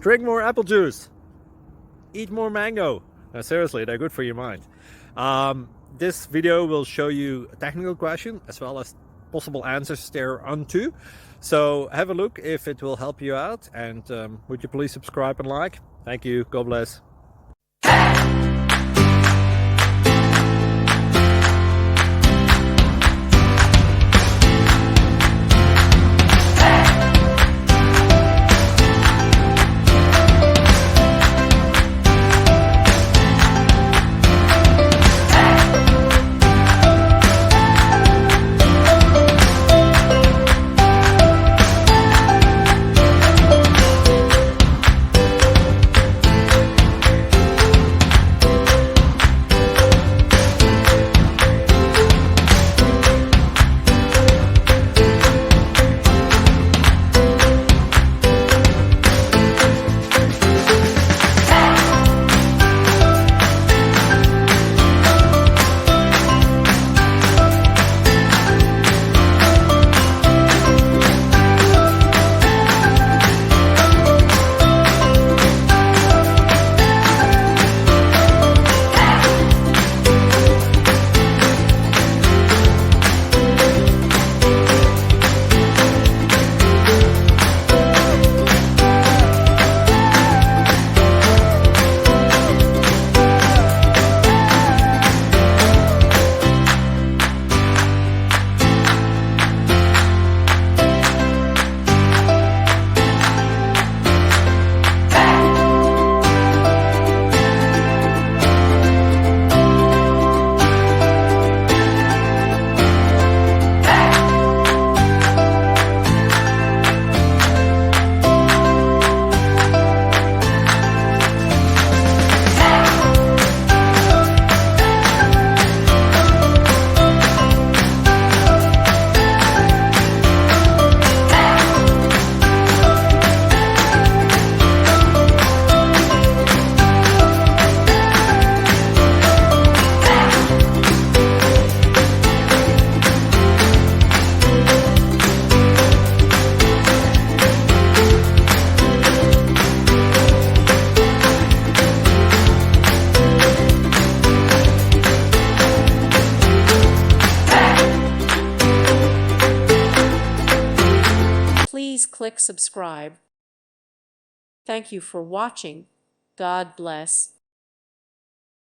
Drink more apple juice. Eat more mango. No, seriously, they're good for your mind. This video will show you a technical question as well as possible answers thereunto. So have a look if it will help you out, and would you please subscribe and like? Thank you. God bless. Please click subscribe. Thank you for watching. God bless.